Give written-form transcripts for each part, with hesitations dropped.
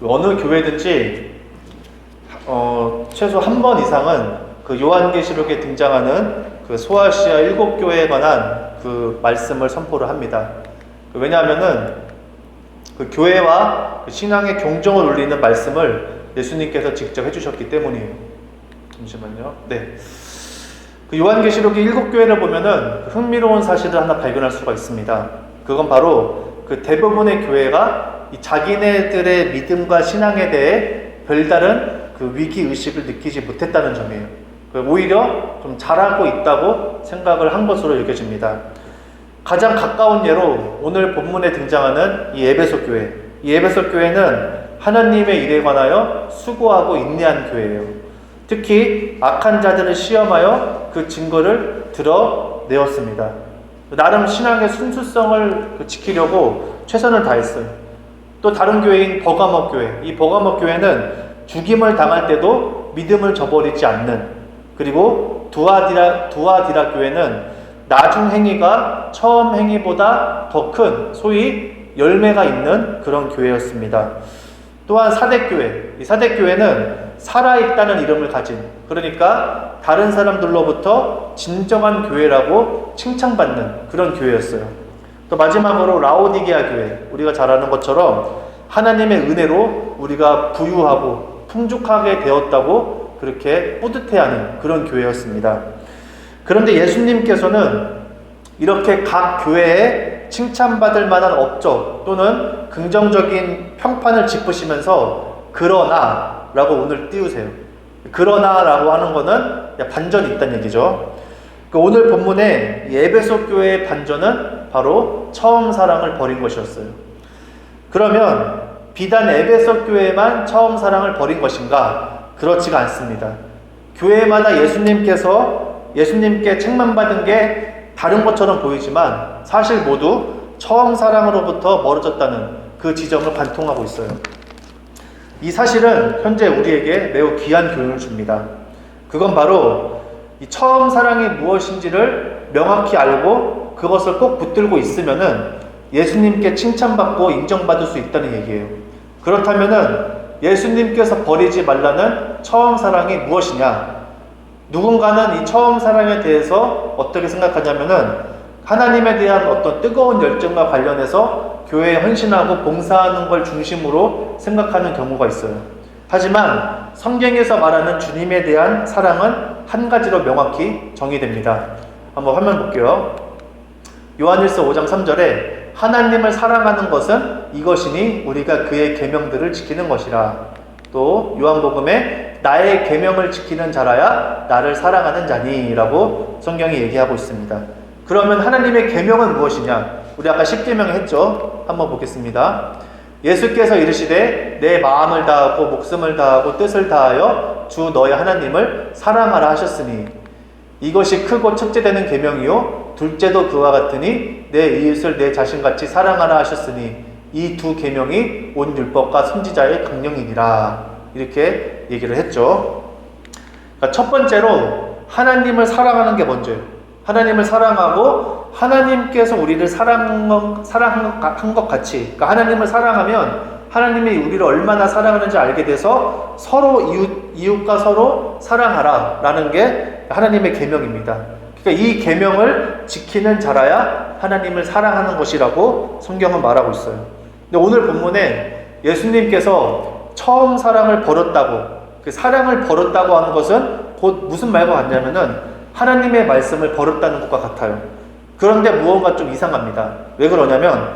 어느 교회든지 최소 한 번 이상은 그 요한계시록에 등장하는 그 소아시아 7교회에 관한 그 말씀을 선포를 합니다. 왜냐하면은 그 교회와 그 신앙의 경종을 울리는 말씀을 예수님께서 직접 해주셨기 때문이에요. 잠시만요. 네. 그 요한계시록의 7교회를 보면은 흥미로운 사실을 하나 발견할 수가 있습니다. 그건 바로 그 대부분의 교회가 이 자기네들의 믿음과 신앙에 대해 별다른 그 위기의식을 느끼지 못했다는 점이에요. 오히려 좀 잘하고 있다고 생각을 한 것으로 여겨집니다. 가장 가까운 예로 오늘 본문에 등장하는 이 에베소 교회. 이 에베소 교회는 하나님의 일에 관하여 수고하고 인내한 교회예요. 특히 악한 자들을 시험하여 그 증거를 드러내었습니다. 나름 신앙의 순수성을 지키려고 최선을 다했어요. 또 다른 교회인 버가모 교회. 이 버가모 교회는 죽임을 당할 때도 믿음을 저버리지 않는, 그리고 두아디라 교회는 나중 행위가 처음 행위보다 더 큰 소위 열매가 있는 그런 교회였습니다. 또한 사대교회, 이 사대교회는 살아있다는 이름을 가진, 그러니까 다른 사람들로부터 진정한 교회라고 칭찬받는 그런 교회였어요. 또 마지막으로 라오디게아 교회, 우리가 잘 아는 것처럼 하나님의 은혜로 우리가 부유하고 풍족하게 되었다고 그렇게 뿌듯해하는 그런 교회였습니다. 그런데 예수님께서는 이렇게 각 교회에 칭찬받을 만한 업적 또는 긍정적인 평판을 짚으시면서 그러나 라고 오늘 띄우세요. 그러나 라고 하는 거는 반전이 있다는 얘기죠. 오늘 본문에 에베소 교회의 반전은 바로 처음 사랑을 버린 것이었어요. 그러면 비단 에베소 교회만 처음 사랑을 버린 것인가? 그렇지가 않습니다. 교회마다 예수님께 책망받은 게 다른 것처럼 보이지만 사실 모두 처음 사랑으로부터 멀어졌다는 그 지점을 관통하고 있어요. 이 사실은 현재 우리에게 매우 귀한 교훈을 줍니다. 그건 바로 이 처음 사랑이 무엇인지를 명확히 알고 그것을 꼭 붙들고 있으면은 예수님께 칭찬받고 인정받을 수 있다는 얘기예요. 그렇다면은 예수님께서 버리지 말라는 처음 사랑이 무엇이냐? 누군가는 이 처음 사랑에 대해서 어떻게 생각하냐면은 하나님에 대한 어떤 뜨거운 열정과 관련해서 교회에 헌신하고 봉사하는 걸 중심으로 생각하는 경우가 있어요. 하지만 성경에서 말하는 주님에 대한 사랑은 한 가지로 명확히 정의됩니다. 한번 화면 볼게요. 요한일서 5장 3절에 하나님을 사랑하는 것은 이것이니 우리가 그의 계명들을 지키는 것이라. 또 요한복음에 나의 계명을 지키는 자라야 나를 사랑하는 자니 라고 성경이 얘기하고 있습니다. 그러면 하나님의 계명은 무엇이냐? 우리 아까 10계명 했죠? 한번 보겠습니다. 예수께서 이르시되 내 마음을 다하고 목숨을 다하고 뜻을 다하여 주 너의 하나님을 사랑하라 하셨으니 이것이 크고 첫째 되는 계명이요 둘째도 그와 같으니 내 이웃을 내 자신같이 사랑하라 하셨으니 이 두 계명이 온 율법과 선지자의 강령이니라. 이렇게 얘기를 했죠. 그러니까 첫 번째로 하나님을 사랑하는 게 먼저예요. 하나님을 사랑하고 하나님께서 우리를 사랑한 것 같이, 그러니까 하나님을 사랑하면 하나님이 우리를 얼마나 사랑하는지 알게 돼서 서로 이웃과 서로 사랑하라 라는 게 하나님의 계명입니다. 그러니까 이 계명을 지키는 자라야 하나님을 사랑하는 것이라고 성경은 말하고 있어요. 근데 오늘 본문에 예수님께서 처음 사랑을 버렸다고, 그 사랑을 버렸다고 하는 것은 곧 무슨 말과 같냐면은 하나님의 말씀을 버렸다는 것과 같아요. 그런데 무언가 좀 이상합니다. 왜 그러냐면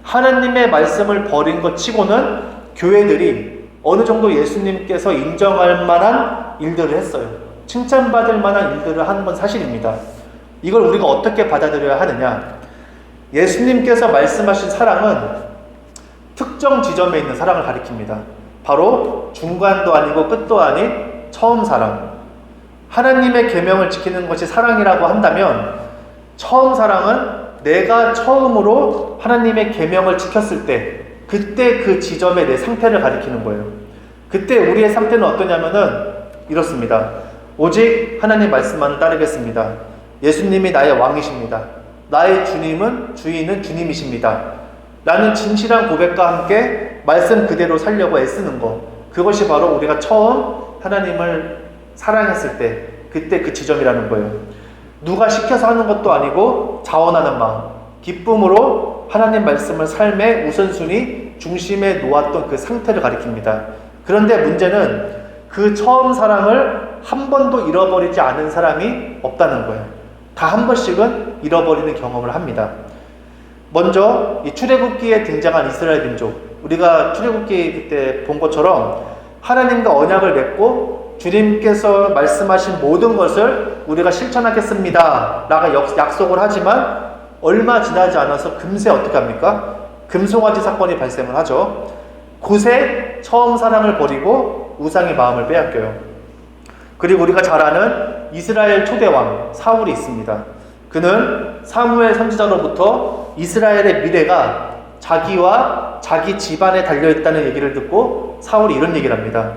하나님의 말씀을 버린 것 치고는 교회들이 어느 정도 예수님께서 인정할 만한 일들을 했어요. 칭찬받을 만한 일들을 하는 건 사실입니다. 이걸 우리가 어떻게 받아들여야 하느냐? 예수님께서 말씀하신 사랑은 특정 지점에 있는 사랑을 가리킵니다. 바로 중간도 아니고 끝도 아닌 처음 사랑. 하나님의 계명을 지키는 것이 사랑이라고 한다면 처음 사랑은 내가 처음으로 하나님의 계명을 지켰을 때 그때 그 지점에 내 상태를 가리키는 거예요. 그때 우리의 상태는 어떠냐면은 이렇습니다. 오직 하나님 말씀만 따르겠습니다. 예수님이 나의 왕이십니다. 나의 주님은 주인은 주님이십니다. 나는 진실한 고백과 함께 말씀 그대로 살려고 애쓰는 것, 그것이 바로 우리가 처음 하나님을 사랑했을 때 그때 그 지점이라는 거예요. 누가 시켜서 하는 것도 아니고 자원하는 마음, 기쁨으로 하나님 말씀을 삶의 우선순위 중심에 놓았던 그 상태를 가리킵니다. 그런데 문제는 그 처음 사랑을 한 번도 잃어버리지 않은 사람이 없다는 거예요. 다 한 번씩은 잃어버리는 경험을 합니다. 먼저 이 출애굽기에 등장한 이스라엘 민족, 우리가 출애굽기 그때 본 것처럼 하나님과 언약을 맺고 주님께서 말씀하신 모든 것을 우리가 실천하겠습니다 라고 약속을 하지만 얼마 지나지 않아서 금세 어떻게 합니까? 금송아지 사건이 발생을 하죠. 곳에 처음 사랑을 버리고 우상의 마음을 빼앗겨요. 그리고 우리가 잘 아는 이스라엘 초대왕 사울이 있습니다. 그는 사무엘 선지자로부터 이스라엘의 미래가 자기와 자기 집안에 달려있다는 얘기를 듣고 사울이 이런 얘기를 합니다.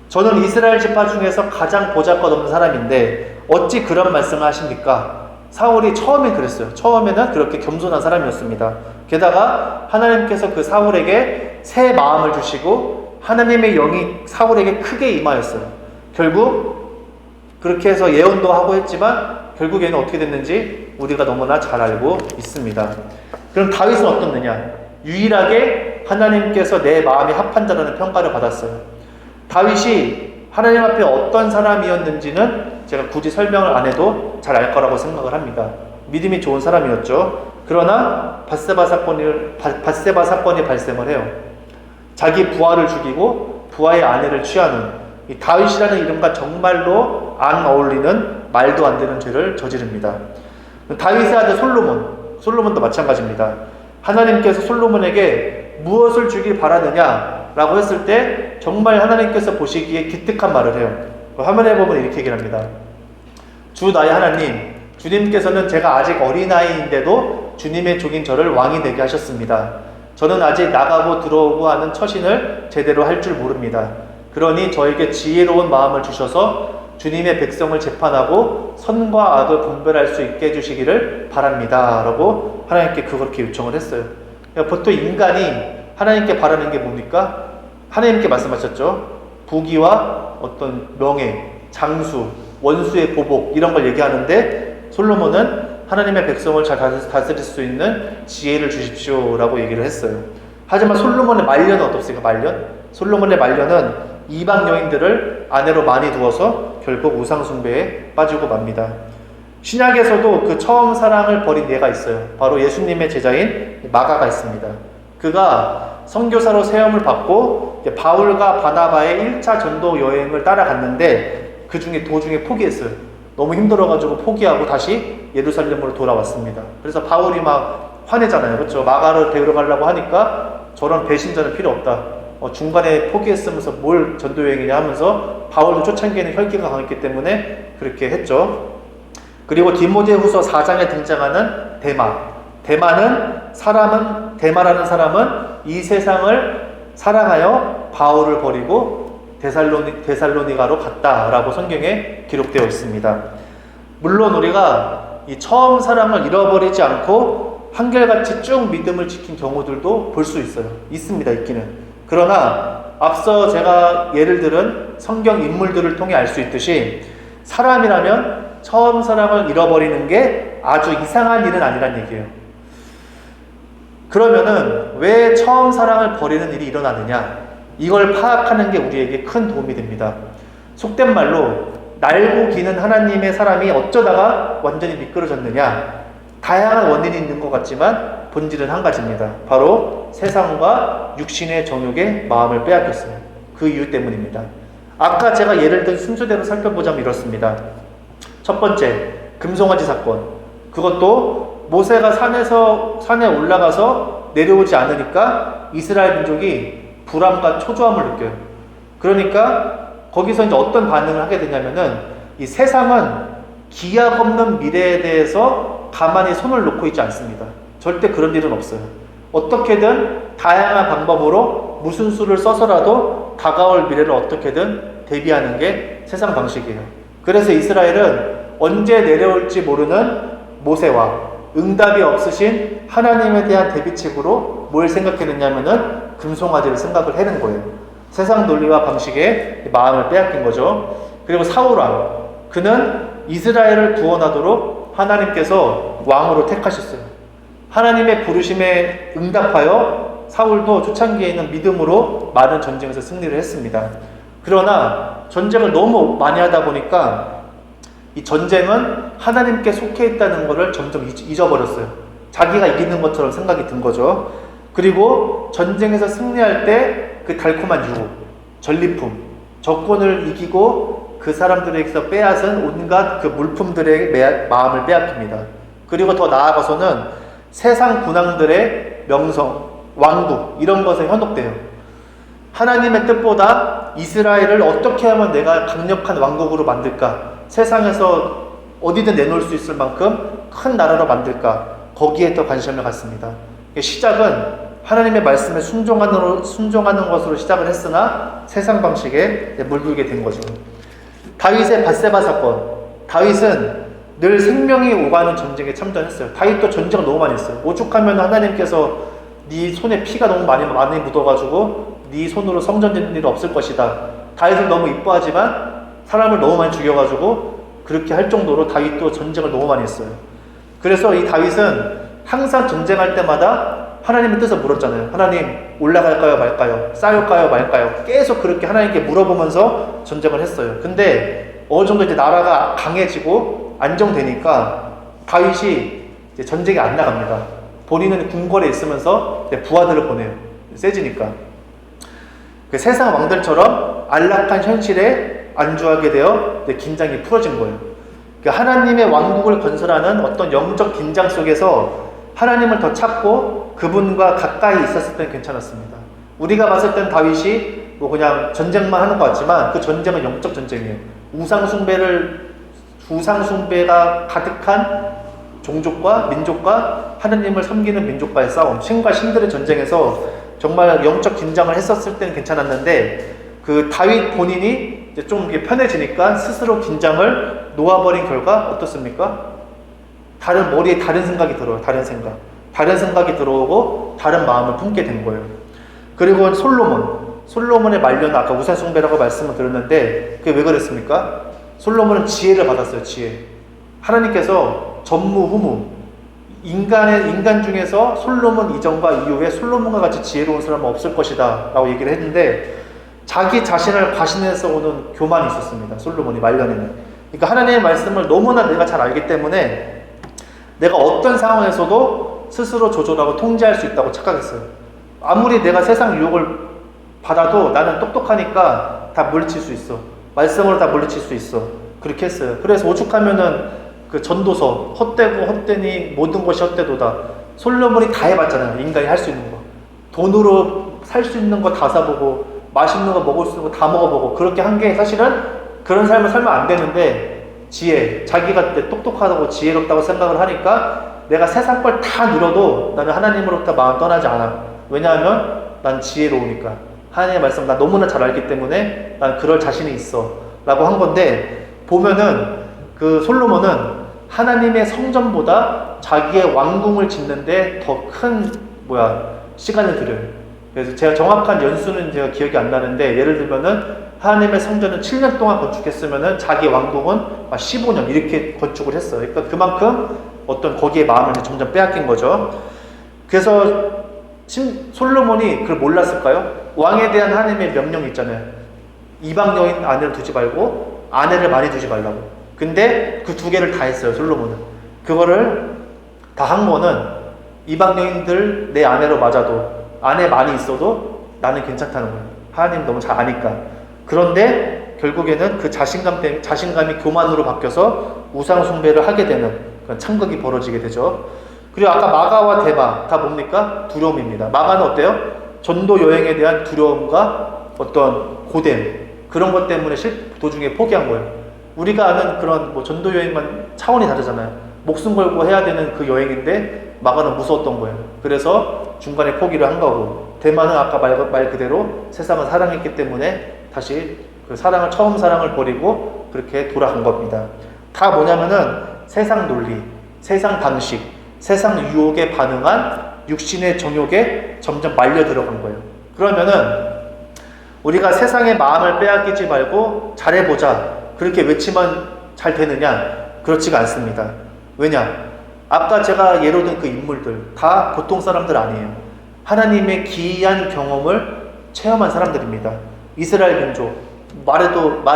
저는 이스라엘 지파 중에서 가장 보잘것없는 사람인데 어찌 그런 말씀을 하십니까? 사울이 처음엔 그랬어요. 처음에는 그렇게 겸손한 사람이었습니다. 게다가 하나님께서 그 사울에게 새 마음을 주시고 하나님의 영이 사울에게 크게 임하였어요. 결국 그렇게 해서 예언도 하고 했지만 결국에는 어떻게 됐는지 우리가 너무나 잘 알고 있습니다. 그럼 다윗은 어떻느냐? 유일하게 하나님께서 내 마음이 합한 자라는 평가를 받았어요. 다윗이 하나님 앞에 어떤 사람이었는지는 제가 굳이 설명을 안 해도 잘 알 거라고 생각을 합니다. 믿음이 좋은 사람이었죠. 그러나 밧세바 사건이 발생을 해요. 자기 부하를 죽이고 부하의 아내를 취하는 이 다윗이라는 이름과 정말로 안 어울리는 말도 안 되는 죄를 저지릅니다. 다윗의 아들 솔로몬도 마찬가지입니다. 하나님께서 솔로몬에게 무엇을 주길 바라느냐 라고 했을 때 정말 하나님께서 보시기에 기특한 말을 해요. 화면에 보면 이렇게 얘기를 합니다. 주 나의 하나님, 주님께서는 제가 아직 어린아이인데도 주님의 종인 저를 왕이 되게 하셨습니다. 저는 아직 나가고 들어오고 하는 처신을 제대로 할 줄 모릅니다. 그러니 저에게 지혜로운 마음을 주셔서 주님의 백성을 재판하고 선과 악을 분별할 수 있게 해주시기를 바랍니다 라고 하나님께 그렇게 요청을 했어요. 보통 인간이 하나님께 바라는 게 뭡니까? 하나님께 말씀하셨죠. 부귀와 어떤 명예, 장수, 원수의 보복 이런 걸 얘기하는데 솔로몬은 하나님의 백성을 잘 다스릴 수 있는 지혜를 주십시오 라고 얘기를 했어요. 하지만 솔로몬의 말년은 어떻습니까? 솔로몬의 말년은 이방 여인들을 아내로 많이 두어서 결국 우상숭배에 빠지고 맙니다. 신약에서도 그 처음 사랑을 버린 예가 있어요. 바로 예수님의 제자인 마가가 있습니다. 그가 선교사로 세움을 받고 바울과 바나바의 1차 전도 여행을 따라갔는데 그 중에 도중에 포기했어요. 너무 힘들어가지고 포기하고 다시 예루살렘으로 돌아왔습니다. 그래서 바울이 막 화내잖아요. 그렇죠? 마가를 데리러 가려고 하니까 저런 배신자는 필요 없다. 중간에 포기했으면서 뭘 전도여행이냐 하면서 바울도 초창기에는 혈기가 강했기 때문에 그렇게 했죠. 그리고 디모데후서 4장에 등장하는 데마라는 사람은 이 세상을 사랑하여 바울을 버리고 데살로니가로 갔다라고 성경에 기록되어 있습니다. 물론 우리가 이 처음 사랑을 잃어버리지 않고 한결같이 쭉 믿음을 지킨 경우들도 볼 수 있어요. 있기는. 그러나 앞서 제가 예를 들은 성경 인물들을 통해 알 수 있듯이 사람이라면 처음 사랑을 잃어버리는 게 아주 이상한 일은 아니란 얘기예요. 그러면은 왜 처음 사랑을 버리는 일이 일어나느냐? 이걸 파악하는 게 우리에게 큰 도움이 됩니다. 속된 말로 날고 기는 하나님의 사람이 어쩌다가 완전히 미끄러졌느냐? 다양한 원인이 있는 것 같지만 본질은 한 가지입니다. 바로 세상과 육신의 정욕에 마음을 빼앗겼어요. 그 이유 때문입니다. 아까 제가 예를 든 순서대로 살펴보자면 이렇습니다. 첫 번째, 금송아지 사건. 그것도 모세가 산에 올라가서 내려오지 않으니까 이스라엘 민족이 불안과 초조함을 느껴요. 그러니까 거기서 이제 어떤 반응을 하게 되냐면은 이 세상은 기약 없는 미래에 대해서 가만히 손을 놓고 있지 않습니다. 절대 그런 일은 없어요. 어떻게든 다양한 방법으로 무슨 수를 써서라도 다가올 미래를 어떻게든 대비하는 게 세상 방식이에요. 그래서 이스라엘은 언제 내려올지 모르는 모세와 응답이 없으신 하나님에 대한 대비책으로 뭘 생각해냈냐면은 금송아지를 생각을 해낸 거예요. 세상 논리와 방식에 마음을 빼앗긴 거죠. 그리고 사울왕, 그는 이스라엘을 구원하도록 하나님께서 왕으로 택하셨어요. 하나님의 부르심에 응답하여 사울도 초창기에는 믿음으로 많은 전쟁에서 승리를 했습니다. 그러나 전쟁을 너무 많이 하다 보니까 이 전쟁은 하나님께 속해 있다는 것을 점점 잊어버렸어요. 자기가 이기는 것처럼 생각이 든 거죠. 그리고 전쟁에서 승리할 때 그 달콤한 유혹, 전리품, 적군을 이기고 그 사람들에게서 빼앗은 온갖 그 물품들의 마음을 빼앗깁니다. 그리고 더 나아가서는 세상 군왕들의 명성, 왕국 이런 것에 현혹돼요. 하나님의 뜻보다 이스라엘을 어떻게 하면 내가 강력한 왕국으로 만들까, 세상에서 어디든 내놓을 수 있을 만큼 큰 나라로 만들까, 거기에 더 관심을 갖습니다. 시작은 하나님의 말씀에 순종하는 것으로 시작을 했으나 세상 방식에 물들게 된 거죠. 다윗의 밧세바 사건. 다윗은 늘 생명이 오가는 전쟁에 참전했어요. 다윗도 전쟁을 너무 많이 했어요. 오죽하면 하나님께서 네 손에 피가 너무 많이 묻어가지고 네 손으로 성전 짓는 일은 없을 것이다. 다윗을 너무 이뻐하지만 사람을 너무 많이 죽여가지고 그렇게 할 정도로 다윗도 전쟁을 너무 많이 했어요. 그래서 이 다윗은 항상 전쟁할 때마다 하나님의 뜻을 물었잖아요. 하나님, 올라갈까요 말까요? 싸울까요 말까요? 계속 그렇게 하나님께 물어보면서 전쟁을 했어요. 근데 어느 정도 이제 나라가 강해지고 안정되니까 다윗이 이제 전쟁에 안 나갑니다. 본인은 궁궐에 있으면서 부하들을 보내요. 세지니까. 세상 왕들처럼 안락한 현실에 안주하게 되어 긴장이 풀어진 거예요. 하나님의 왕국을 건설하는 어떤 영적 긴장 속에서 하나님을 더 찾고 그분과 가까이 있었을 때는 괜찮았습니다. 우리가 봤을 땐 다윗이 뭐 그냥 전쟁만 하는 것 같지만 그 전쟁은 영적 전쟁이에요. 우상숭배가 가득한 종족과 민족과 하나님을 섬기는 민족과의 싸움, 신과 신들의 전쟁에서 정말 영적 긴장을 했었을 때는 괜찮았는데 그 다윗 본인이 이제 좀 이게 편해지니까 스스로 긴장을 놓아버린 결과 어떻습니까? 머리에 다른 생각이 들어요. 다른 생각이 들어오고 다른 마음을 품게 된 거예요. 그리고 솔로몬의 말년은 아까 우상숭배라고 말씀을 드렸는데 그게 왜 그랬습니까? 솔로몬은 지혜를 받았어요. 지혜. 하나님께서 전무후무 인간 중에서 솔로몬 이전과 이후에 솔로몬과 같이 지혜로운 사람은 없을 것이다 라고 얘기를 했는데 자기 자신을 과신해서 오는 교만이 있었습니다. 솔로몬이 말년에는. 그러니까 하나님의 말씀을 너무나 내가 잘 알기 때문에 내가 어떤 상황에서도 스스로 조절하고 통제할 수 있다고 착각했어요. 아무리 내가 세상 유혹을 받아도 나는 똑똑하니까 다 물리칠 수 있어. 말씀으로 다 물리칠 수 있어. 그렇게 했어요. 그래서 오죽하면은 그 전도서 헛되고 헛되니 모든 것이 헛되도다. 솔로몬이 다 해봤잖아요. 인간이 할 수 있는 거. 돈으로 살 수 있는 거 다 사보고 맛있는 거 먹을 수 있는 거 다 먹어보고 그렇게 한 게 사실은 그런 삶을 살면 안 되는데 지혜, 자기가 똑똑하다고 지혜롭다고 생각을 하니까 내가 세상 걸 다 누려도 나는 하나님으로부터 마음 떠나지 않아. 왜냐하면 난 지혜로우니까. 하나님의 말씀 나 너무나 잘 알기 때문에 난 그럴 자신이 있어 라고 한 건데 보면은 그 솔로몬은 하나님의 성전보다 자기의 왕궁을 짓는데 더 큰 시간을 들여요. 그래서 제가 정확한 연수는 제가 기억이 안 나는데 예를 들면은 하나님의 성전은 7년 동안 건축했으면은 자기 왕궁은 15년 이렇게 건축을 했어요. 그러니까 그만큼 어떤 거기에 마음을 점점 빼앗긴 거죠. 그래서 솔로몬이 그걸 몰랐을까요? 왕에 대한 하나님의 명령이 있잖아요. 이방 여인 아내를 두지 말고 아내를 많이 두지 말라고. 근데 그 두 개를 다 했어요. 솔로몬은. 그거를 다 한 거는 이방 여인들 내 아내로 맞아도 아내 많이 있어도 나는 괜찮다는 거예요. 하나님 너무 잘 아니까. 그런데 결국에는 그 자신감이 교만으로 바뀌어서 우상숭배를 하게 되는 그런 참극이 벌어지게 되죠. 그리고 아까 마가와 데마 다 뭡니까? 두려움입니다. 마가는 어때요? 전도 여행에 대한 두려움과 어떤 고됨 그런 것 때문에 도중에 포기한 거예요. 우리가 아는 그런 전도 여행만 차원이 다르잖아요. 목숨 걸고 해야 되는 그 여행인데 마가는 무서웠던 거예요. 그래서 중간에 포기를 한 거고 데마는 아까 말 그대로 세상을 사랑했기 때문에 다시 그 처음 사랑을 버리고 그렇게 돌아간 겁니다. 다 뭐냐면은 세상 논리, 세상 방식, 세상 유혹에 반응한 육신의 정욕에 점점 말려 들어간 거예요. 그러면은 우리가 세상의 마음을 빼앗기지 말고 잘해보자 그렇게 외치면 잘 되느냐? 그렇지가 않습니다. 왜냐? 아까 제가 예로 든 그 인물들 다 보통 사람들 아니에요. 하나님의 기이한 경험을 체험한 사람들입니다. 이스라엘 민족 말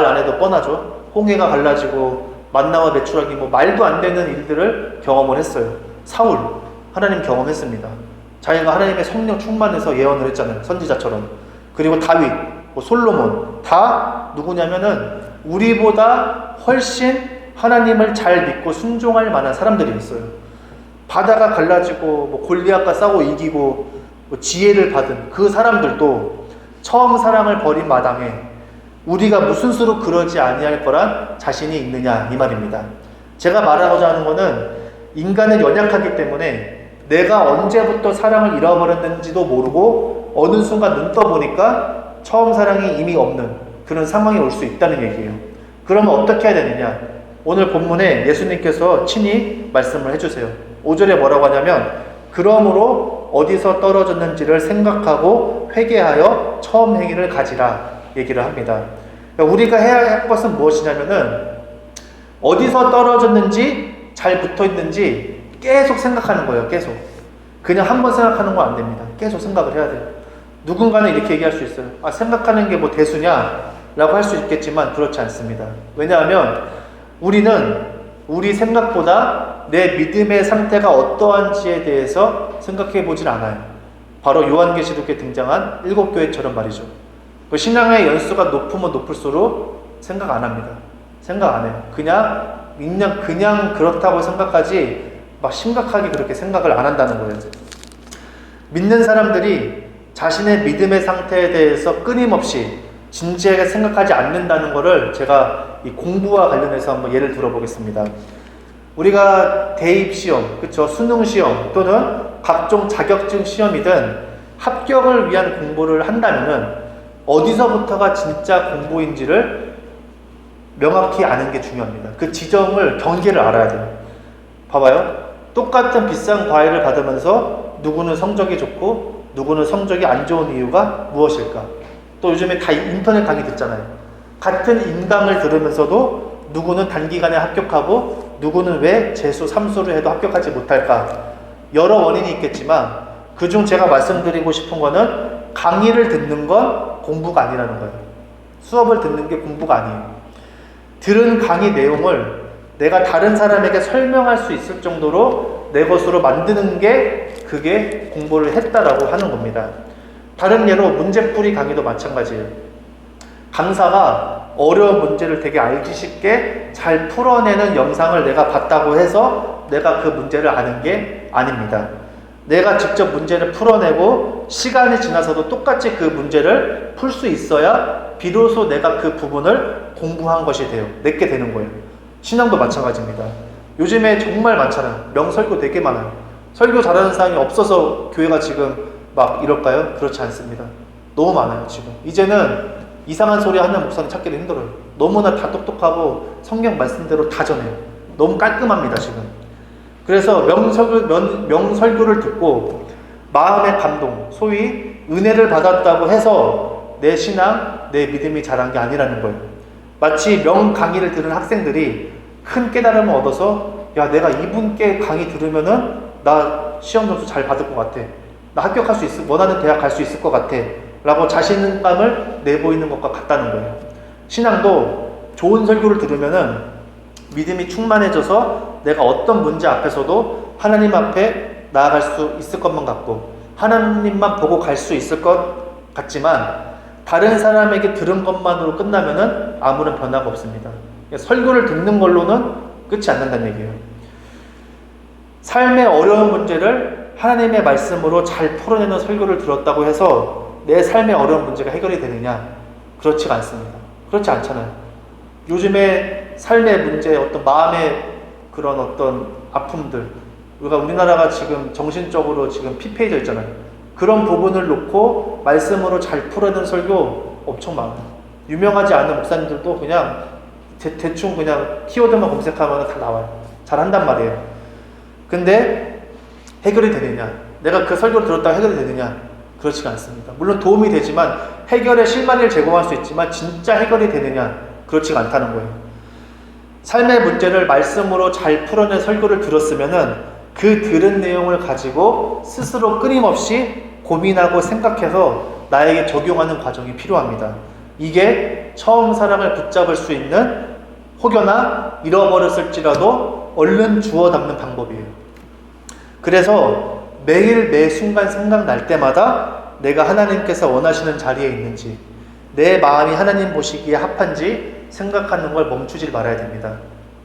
안 해도 뻔하죠. 홍해가 갈라지고 만나와 메추라기 말도 안 되는 일들을 경험을 했어요. 사울 하나님 경험했습니다. 자기가 하나님의 성령 충만해서 예언을 했잖아요. 선지자처럼. 그리고 다윗, 솔로몬 다 누구냐면은 우리보다 훨씬 하나님을 잘 믿고 순종할 만한 사람들이 있어요. 바다가 갈라지고 골리앗과 싸워 이기고 지혜를 받은 그 사람들도 처음 사랑을 버린 마당에 우리가 무슨 수로 그러지 아니할 거란 자신이 있느냐 이 말입니다. 제가 말하고자 하는 것은 인간은 연약하기 때문에 내가 언제부터 사랑을 잃어버렸는지도 모르고 어느 순간 눈 떠보니까 처음 사랑이 이미 없는 그런 상황이 올 수 있다는 얘기예요. 그러면 어떻게 해야 되느냐? 오늘 본문에 예수님께서 친히 말씀을 해주세요. 5절에 뭐라고 하냐면 그러므로 어디서 떨어졌는지를 생각하고 회개하여 처음 행위를 가지라 얘기를 합니다. 그러니까 우리가 해야 할 것은 무엇이냐면은 어디서 떨어졌는지 잘 붙어있는지 계속 생각하는 거예요. 계속. 그냥 한번 생각하는 건 안 됩니다. 계속 생각을 해야 돼요. 누군가는 이렇게 얘기할 수 있어요. 생각하는 게 대수냐? 라고 할 수 있겠지만 그렇지 않습니다. 왜냐하면 우리는 우리 생각보다 내 믿음의 상태가 어떠한지에 대해서 생각해 보질 않아요. 바로 요한계시록에 등장한 7교회처럼 말이죠. 신앙의 연수가 높으면 높을수록 생각 안 합니다. 생각 안 해요. 그냥 그렇다고 생각하지 심각하게 그렇게 생각을 안 한다는 거예요. 믿는 사람들이 자신의 믿음의 상태에 대해서 끊임없이 진지하게 생각하지 않는다는 것을 제가 이 공부와 관련해서 한번 예를 들어보겠습니다. 우리가 대입시험, 수능시험 또는 각종 자격증 시험이든 합격을 위한 공부를 한다면은 어디서부터가 진짜 공부인지를 명확히 아는 게 중요합니다. 그 지점을 경계를 알아야 돼요. 봐봐요. 똑같은 비싼 과외를 받으면서 누구는 성적이 좋고 누구는 성적이 안 좋은 이유가 무엇일까? 또 요즘에 다 인터넷 강의 듣잖아요. 같은 인강을 들으면서도 누구는 단기간에 합격하고 누구는 왜 재수, 삼수를 해도 합격하지 못할까? 여러 원인이 있겠지만 그중 제가 말씀드리고 싶은 거는 강의를 듣는 건 공부가 아니라는 거예요. 수업을 듣는 게 공부가 아니에요. 들은 강의 내용을 내가 다른 사람에게 설명할 수 있을 정도로 내 것으로 만드는 게 그게 공부를 했다라고 하는 겁니다. 다른 예로 문제풀이 강의도 마찬가지예요. 강사가 어려운 문제를 되게 알기 쉽게 잘 풀어내는 영상을 내가 봤다고 해서 내가 그 문제를 아는 게 아닙니다. 내가 직접 문제를 풀어내고 시간이 지나서도 똑같이 그 문제를 풀 수 있어야 비로소 내가 그 부분을 공부한 것이 돼요. 내게 되는 거예요. 신앙도 마찬가지입니다. 요즘에 정말 많잖아요. 명설교 되게 많아요. 설교 잘하는 사람이 없어서 교회가 지금 이럴까요? 그렇지 않습니다. 너무 많아요. 지금 이제는 이상한 소리 하는 목사님 찾기도 힘들어요. 너무나 다 똑똑하고 성경 말씀대로 다 전해요. 너무 깔끔합니다. 지금. 그래서 명설교를 듣고 마음의 감동, 소위 은혜를 받았다고 해서 내 신앙, 내 믿음이 자란 게 아니라는 거예요. 마치 명강의를 들은 학생들이 큰 깨달음을 얻어서 내가 이분께 강의 들으면은 나 시험 점수 잘 받을 것 같아. 나 합격할 수 있을, 원하는 대학 갈 수 있을 것 같아. 라고 자신감을 내보이는 것과 같다는 거예요. 신앙도 좋은 설교를 들으면은 믿음이 충만해져서 내가 어떤 문제 앞에서도 하나님 앞에 나아갈 수 있을 것만 같고 하나님만 보고 갈 수 있을 것 같지만 다른 사람에게 들은 것만으로 끝나면은 아무런 변화가 없습니다. 설교를 듣는 걸로는 끝이 안 난다는 얘기예요. 삶의 어려운 문제를 하나님의 말씀으로 잘 풀어내는 설교를 들었다고 해서 내 삶의 어려운 문제가 해결이 되느냐? 그렇지가 않습니다. 그렇지 않잖아요. 요즘에 삶의 문제, 어떤 마음의 그런 어떤 아픔들, 우리나라가 지금 정신적으로 지금 피폐해져 있잖아요. 그런 부분을 놓고 말씀으로 잘 풀어내는 설교 엄청 많아요. 유명하지 않은 목사님들도 그냥 대충 그냥 키워드만 검색하면 다 나와요. 잘 한단 말이에요. 근데 해결이 되느냐? 내가 그 설교를 들었다고 해결이 되느냐? 그렇지가 않습니다. 물론 도움이 되지만 해결의 실마리를 제공할 수 있지만 진짜 해결이 되느냐? 그렇지가 않다는 거예요. 삶의 문제를 말씀으로 잘 풀어낸 설교를 들었으면은 그 들은 내용을 가지고 스스로 끊임없이 고민하고 생각해서 나에게 적용하는 과정이 필요합니다. 이게 처음 사랑을 붙잡을 수 있는, 혹여나 잃어버렸을지라도 얼른 주워 담는 방법이에요. 그래서 매일 매 순간 생각날 때마다 내가 하나님께서 원하시는 자리에 있는지, 내 마음이 하나님 보시기에 합한지 생각하는 걸 멈추질 말아야 됩니다.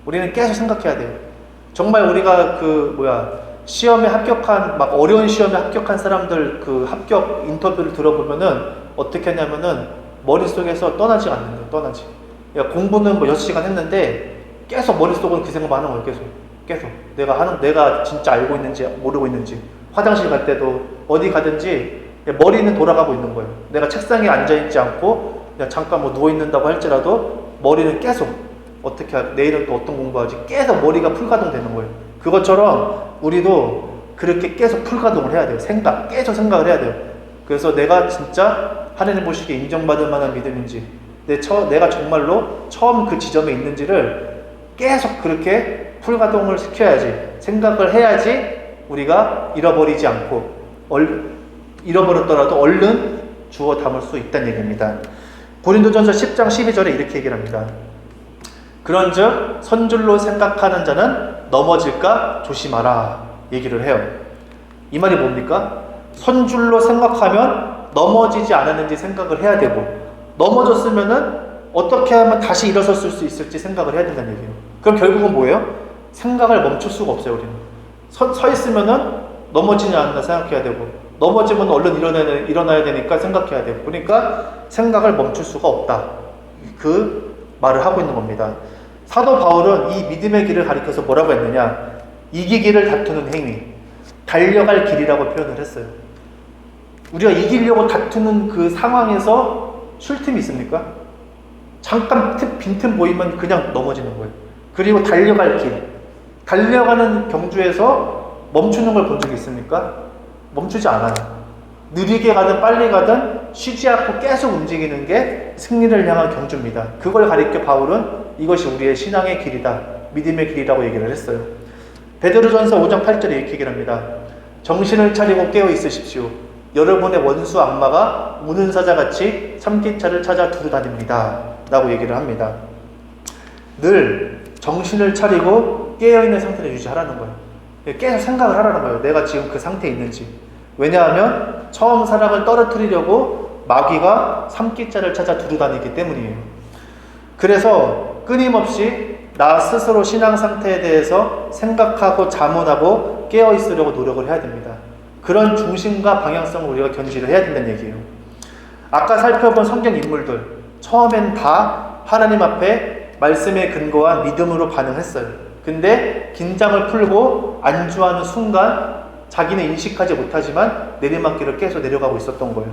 우리는 계속 생각해야 돼요. 정말 우리가 시험에 합격한, 막 어려운 시험에 합격한 사람들 그 합격 인터뷰를 들어보면은 어떻게 하냐면은 머릿속에서 떠나지 않는 거예요. 떠나지. 공부는 6시간 했는데 계속 머릿속으로 그 생각만 하는 거예요. 계속. 내가 진짜 알고 있는지 모르고 있는지, 화장실 갈 때도 어디 가든지 머리는 돌아가고 있는 거예요. 내가 책상에 앉아있지 않고 그냥 잠깐 누워있는다고 할지라도 머리는 계속 내일은 또 어떤 공부하지? 계속 머리가 풀가동되는 거예요. 그것처럼 우리도 그렇게 계속 풀가동을 해야 돼요. 계속 생각을 해야 돼요. 그래서 내가 진짜 하나님 보시기에 인정받을 만한 믿음인지, 내가 정말로 처음 그 지점에 있는지를 계속 그렇게 풀가동을 시켜야지, 생각을 해야지 우리가 잃어버리지 않고, 잃어버렸더라도 얼른 주워 담을 수 있다는 얘기입니다. 고린도전서 10장 12절에 이렇게 얘기를 합니다. 그런즉 선줄로 생각하는 자는 넘어질까 조심하라 얘기를 해요. 이 말이 뭡니까? 선줄로 생각하면 넘어지지 않았는지 생각을 해야 되고, 넘어졌으면은 어떻게 하면 다시 일어설 수 있을지 생각을 해야 된다는 얘기예요. 그럼 결국은 뭐예요? 생각을 멈출 수가 없어요. 우리는 서 있으면은 넘어지지 않나 생각해야 되고, 넘어지면 얼른 일어나야 되니까 생각해야 되고, 그러니까 생각을 멈출 수가 없다, 그 말을 하고 있는 겁니다. 사도 바울은 이 믿음의 길을 가리켜서 뭐라고 했느냐? 이기기를 다투는 행위, 달려갈 길이라고 표현을 했어요. 우리가 이기려고 다투는 그 상황에서 쉴 틈이 있습니까? 잠깐 빈틈 보이면 그냥 넘어지는 거예요. 그리고 달려갈 길, 달려가는 경주에서 멈추는 걸 본 적이 있습니까? 멈추지 않아요. 느리게 가든 빨리 가든 쉬지 않고 계속 움직이는 게 승리를 향한 경주입니다. 그걸 가리켜 바울은 이것이 우리의 신앙의 길이다, 믿음의 길이라고 얘기를 했어요. 베드로전서 5장 8절에 이렇게 얘기를 합니다. 정신을 차리고 깨어 있으십시오. 여러분의 원수 악마가 우는 사자같이 삼키차를 찾아 두루다닙니다 라고 얘기를 합니다. 늘 정신을 차리고 깨어있는 상태를 유지하라는 거예요. 계속 생각을 하라는 거예요. 내가 지금 그 상태에 있는지. 왜냐하면 처음 사랑을 떨어뜨리려고 마귀가 삼키자를 찾아 두루다니기 때문이에요. 그래서 끊임없이 나 스스로 신앙 상태에 대해서 생각하고 자문하고 깨어있으려고 노력을 해야 됩니다. 그런 중심과 방향성을 우리가 견지를 해야 된다는 얘기예요. 아까 살펴본 성경 인물들, 처음엔 다 하나님 앞에 말씀에 근거한 믿음으로 반응했어요. 근데 긴장을 풀고 안주하는 순간 자기는 인식하지 못하지만 내리막길을 계속 내려가고 있었던 거예요.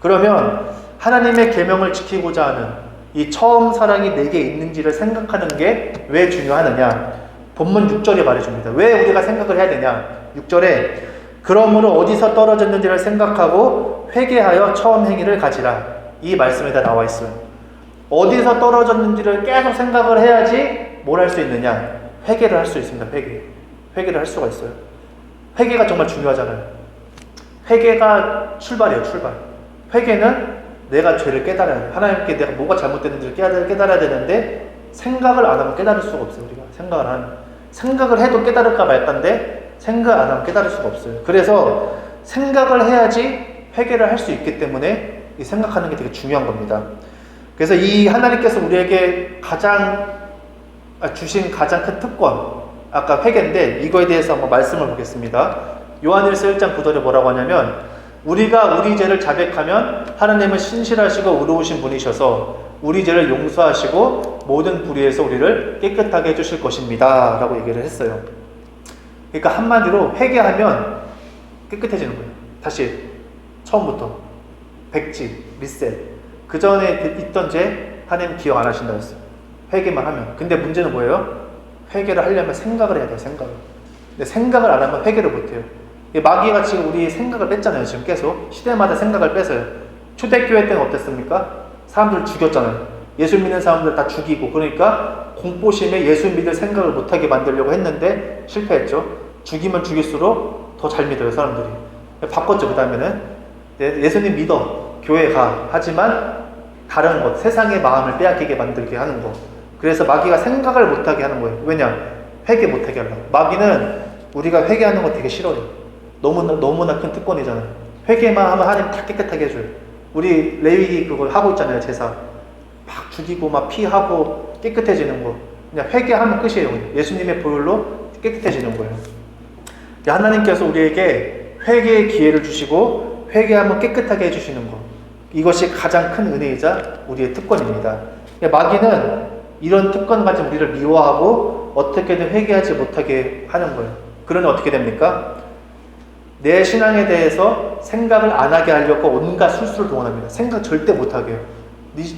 그러면 하나님의 계명을 지키고자 하는 이 처음 사랑이 내게 있는지를 생각하는 게 왜 중요하느냐? 본문 6절에 말해줍니다. 왜 우리가 생각을 해야 되냐? 6절에 그러므로 어디서 떨어졌는지를 생각하고 회개하여 처음 행위를 가지라, 이 말씀에다 나와 있어요. 어디서 떨어졌는지를 계속 생각을 해야지 뭘 할 수 있느냐? 회개를 할 수 있습니다. 회개를 할 수가 있어요. 회개가 정말 중요하잖아요. 회개가 출발이에요. 출발. 회개는 내가 죄를 깨달아야 돼요. 하나님께 내가 뭐가 잘못됐는지를 깨달아야 되는데 생각을 안 하면 깨달을 수가 없어요. 우리가 생각을 해도 깨달을까 말까인데 생각 안 하면 깨달을 수가 없어요. 그래서 생각을 해야지 회개를 할 수 있기 때문에 이 생각하는 게 되게 중요한 겁니다. 그래서 이 하나님께서 우리에게 주신 가장 큰 특권, 아까 회개인데 이거에 대해서 한번 말씀을 보겠습니다. 요한일서 1장 9절에 뭐라고 하냐면, 우리가 우리 죄를 자백하면 하나님은 신실하시고 의로우신 분이셔서 우리 죄를 용서하시고 모든 불의에서 우리를 깨끗하게 해주실 것입니다 라고 얘기를 했어요. 그러니까 한마디로 회개하면 깨끗해지는 거예요. 다시 처음부터 백지, 리셋. 그 전에 있던 죄 하나님 기억 안 하신다고 했어요. 회개만 하면. 근데 문제는 뭐예요? 회개를 하려면 생각을 해야 돼요. 생각을. 근데 생각을 안 하면 회개를 못 해요. 마귀가 지금 우리 생각을 뺐잖아요. 지금 계속 시대마다 생각을 뺐어요. 초대교회 때는 어땠습니까? 사람들 죽였잖아요. 예수 믿는 사람들 다 죽이고, 그러니까 공포심에 예수 믿을 생각을 못하게 만들려고 했는데 실패했죠. 죽이면 죽일수록 더 잘 믿어요, 사람들이. 바꿨죠. 그 다음에는 예수님 믿어, 교회 가. 하지만 다른 것, 세상의 마음을 빼앗기게 만들게 하는 거. 그래서 마귀가 생각을 못하게 하는 거예요. 왜냐? 회개 못하게 하려고. 마귀는 우리가 회개하는 거 되게 싫어요. 너무나 큰 특권이잖아요. 회개만 하면 하나님 다 깨끗하게 해줘요. 우리 레위 그걸 하고 있잖아요. 제사 막 죽이고 막 피하고 깨끗해지는 거. 그냥 회개하면 끝이에요. 예수님의 보혈로 깨끗해지는 거예요. 하나님께서 우리에게 회개의 기회를 주시고 회개하면 깨끗하게 해주시는 거. 이것이 가장 큰 은혜이자 우리의 특권입니다. 마귀는 이런 특권 가진 우리를 미워하고 어떻게든 회개하지 못하게 하는 거예요. 그러니 어떻게 됩니까? 내 신앙에 대해서 생각을 안 하게 하려고 온갖 술수를 동원합니다. 생각 절대 못하게 해요.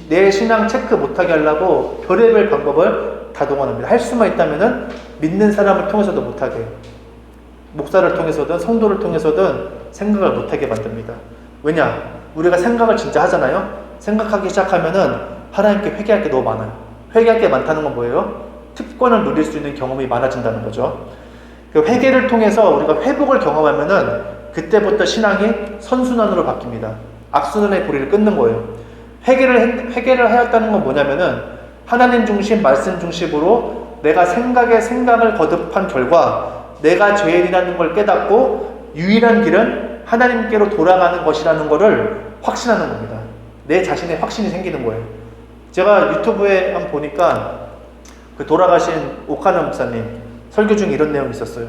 내 신앙 체크 못하게 하려고 별의별 방법을 다 동원합니다. 할 수만 있다면은 믿는 사람을 통해서도 못하게 해요. 목사를 통해서든 성도를 통해서든 생각을 못하게 만듭니다. 왜냐? 우리가 생각을 진짜 하잖아요. 생각하기 시작하면은 하나님께 회개할 게 너무 많아요. 회개할 게 많다는 건 뭐예요? 특권을 누릴 수 있는 경험이 많아진다는 거죠. 그 회개를 통해서 우리가 회복을 경험하면은 그때부터 신앙이 선순환으로 바뀝니다. 악순환의 고리를 끊는 거예요. 회개를 하였다는 건 뭐냐면은 하나님 중심, 말씀 중심으로 내가 생각을 거듭한 결과 내가 죄인이라는 걸 깨닫고 유일한 길은 하나님께로 돌아가는 것이라는 것을 확신하는 겁니다. 내 자신의 확신이 생기는 거예요. 제가 유튜브에 한번 보니까 그 돌아가신 오카나 목사님 설교 중에 이런 내용이 있었어요.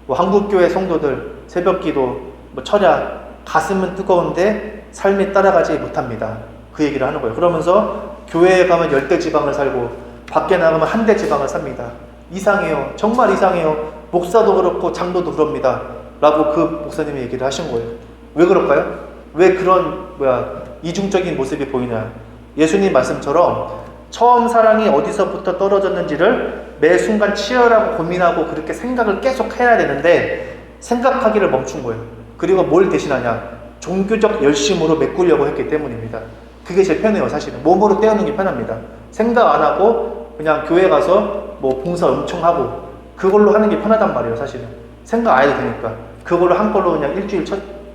한국교회 성도들 새벽기도, 철야, 가슴은 뜨거운데 삶이 따라가지 못합니다. 그 얘기를 하는 거예요. 그러면서 교회에 가면 열대지방을 살고 밖에 나가면 한대지방을 삽니다. 이상해요. 정말 이상해요. 목사도 그렇고 장로도 그럽니다. 라고 그 목사님이 얘기를 하신 거예요. 왜 그럴까요? 왜 그런 이중적인 모습이 보이냐? 예수님 말씀처럼 처음 사랑이 어디서부터 떨어졌는지를 매 순간 치열하고 고민하고 그렇게 생각을 계속 해야 되는데 생각하기를 멈춘 거예요. 그리고 뭘 대신하냐? 종교적 열심으로 메꾸려고 했기 때문입니다. 그게 제일 편해요. 사실은 몸으로 때우는 게 편합니다. 생각 안 하고 그냥 교회 가서 봉사 엄청 하고 그걸로 하는 게 편하단 말이에요. 사실은 생각 안 해도 되니까 그걸로 한 걸로 그냥 일주일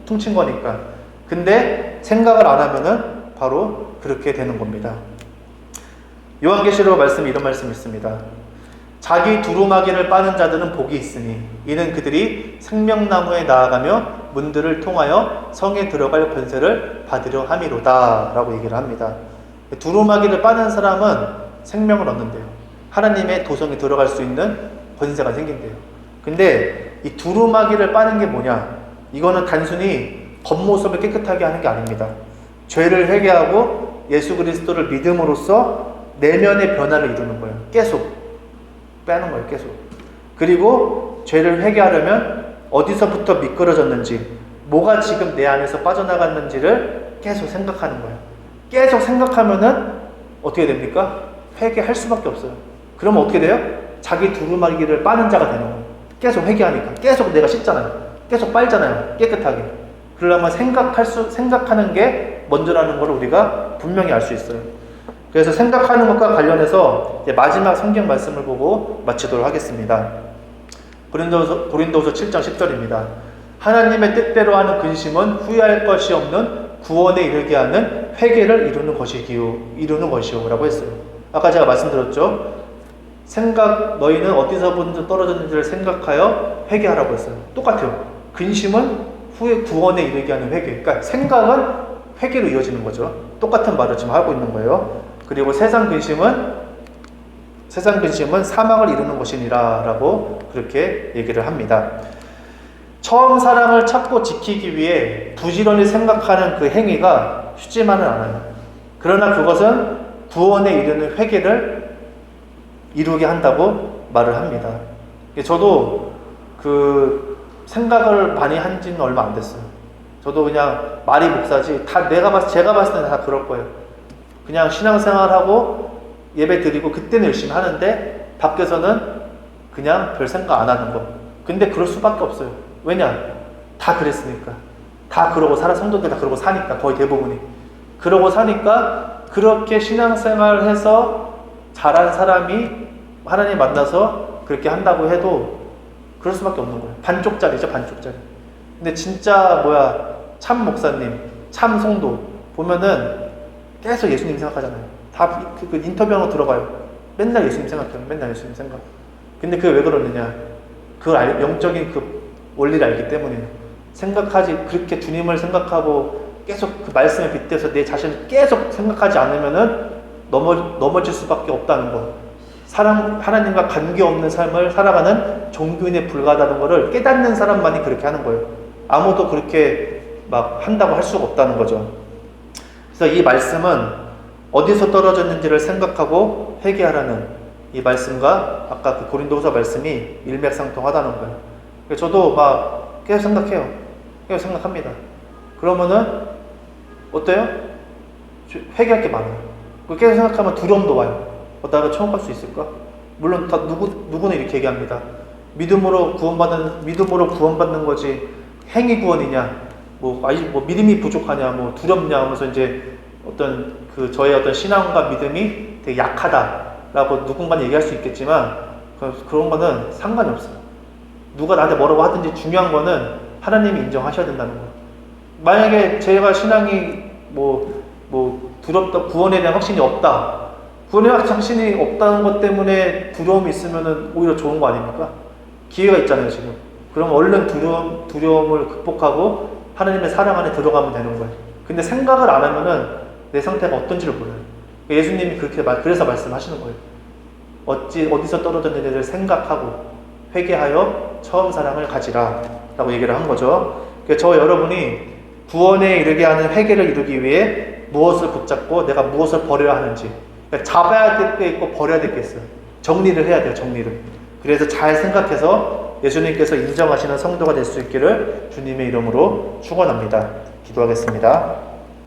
퉁친 거니까. 근데 생각을 안 하면은 바로 그렇게 되는 겁니다. 요한계시록 말씀에 이런 말씀이 있습니다. 자기 두루마기를 빠는 자들은 복이 있으니 이는 그들이 생명나무에 나아가며 문들을 통하여 성에 들어갈 권세를 받으려 함이로다 라고 얘기를 합니다. 두루마기를 빠는 사람은 생명을 얻는데요. 하나님의 도성에 들어갈 수 있는 권세가 생긴대요. 근데 이 두루마기를 빠는 게 뭐냐? 이거는 단순히 겉모습을 깨끗하게 하는 게 아닙니다. 죄를 회개하고 예수 그리스도를 믿음으로써 내면의 변화를 이루는 거예요. 계속 빼는 거예요. 계속. 그리고 죄를 회개하려면 어디서부터 미끄러졌는지, 뭐가 지금 내 안에서 빠져나갔는지를 계속 생각하는 거예요. 계속 생각하면은 어떻게 됩니까? 회개할 수밖에 없어요. 그러면 어떻게 돼요? 자기 두루마기를 빠는 자가 되는 거예요. 계속 회개하니까. 계속 내가 씻잖아요. 계속 빨잖아요. 깨끗하게. 그러려면 생각하는 게 먼저라는 걸 우리가 분명히 알 수 있어요. 그래서 생각하는 것과 관련해서 마지막 성경 말씀을 보고 마치도록 하겠습니다. 고린도서 7장 10절입니다. 하나님의 뜻대로 하는 근심은 후회할 것이 없는 구원에 이르게 하는 회개를 이루는 것이요 라고 했어요. 아까 제가 말씀드렸죠. 너희는 어디서부터 떨어졌는지를 생각하여 회개하라고 했어요. 똑같아요. 근심은 구원에 이르게 하는 회개. 그러니까 생각은 회개로 이어지는 거죠. 똑같은 말을 지금 하고 있는 거예요. 그리고 세상 근심은 사망을 이루는 것이니라 라고 그렇게 얘기를 합니다. 처음 사랑을 찾고 지키기 위해 부지런히 생각하는 그 행위가 쉽지만은 않아요. 그러나 그것은 구원에 이르는 회개를 이루게 한다고 말을 합니다. 저도 그 생각을 많이 한 지는 얼마 안 됐어요. 저도 그냥 말이 목사지 제가 봤을 때는 다 그럴 거예요. 그냥 신앙생활하고 예배 드리고 그때는 열심히 하는데 밖에서는 그냥 별 생각 안 하는 거. 근데 그럴 수밖에 없어요. 왜냐? 다 그랬으니까. 다 그러고 성도들 다 그러고 사니까, 거의 대부분이. 그러고 사니까, 그렇게 신앙생활을 해서 자란 사람이 하나님 만나서 그렇게 한다고 해도 그럴 수밖에 없는 거예요. 반쪽짜리죠, 반쪽짜리. 근데 진짜 참 목사님, 참 성도 보면은 계속 예수님 생각하잖아요. 다 그 인터뷰하는 거 들어가요. 맨날 예수님 생각해요. 맨날 예수님 생각. 근데 그게 왜 그러느냐? 영적인 그 원리를 알기 때문이에요. 그렇게 주님을 생각하고 계속 그 말씀에 빗대서 내 자신을 계속 생각하지 않으면은 넘어질 수밖에 없다는 거. 하나님과 관계없는 삶을 살아가는 종교인에 불과하다는 것을 깨닫는 사람만이 그렇게 하는 거예요. 아무도 그렇게 막 한다고 할 수가 없다는 거죠. 그래서 이 말씀은 어디서 떨어졌는지를 생각하고 회개하라는 이 말씀과 아까 그 고린도후서 말씀이 일맥상통하다는 거예요. 저도 막 계속 생각해요. 계속 생각합니다. 그러면은 어때요? 회개할 게 많아요. 계속 생각하면 두려움도 와요. 내가 천국 갈 수 있을까? 물론 다 누구는 이렇게 얘기합니다. 믿음으로 구원받는 거지 행위 구원이냐? 믿음이 부족하냐? 두렵냐? 하면서 이제 저의 어떤 신앙과 믿음이 되게 약하다라고 누군가는 얘기할 수 있겠지만 그런 거는 상관이 없어요. 누가 나한테 뭐라고 하든지 중요한 거는 하나님이 인정하셔야 된다는 거예요. 만약에 제가 신앙이 두렵다, 구원에 대한 확신이 없다. 구원에 대한 확신이 없다는 것 때문에 두려움이 있으면 오히려 좋은 거 아닙니까? 기회가 있잖아요, 지금. 그럼 얼른 두려움을 극복하고 하나님의 사랑 안에 들어가면 되는 거예요. 근데 생각을 안 하면은 내 상태가 어떤지를 몰라요. 예수님이 그래서 말씀하시는 거예요. 어디서 떨어졌는지를 생각하고 회개하여 처음 사랑을 가지라 라고 얘기를 한 거죠. 그래서 여러분이 구원에 이르게 하는 회개를 이루기 위해 무엇을 붙잡고 내가 무엇을 버려야 하는지, 그러니까 잡아야 될 게 있고 버려야 될 게 있어요. 정리를 해야 돼요, 정리를. 그래서 잘 생각해서 예수님께서 인정하시는 성도가 될 수 있기를 주님의 이름으로 축원합니다. 기도하겠습니다.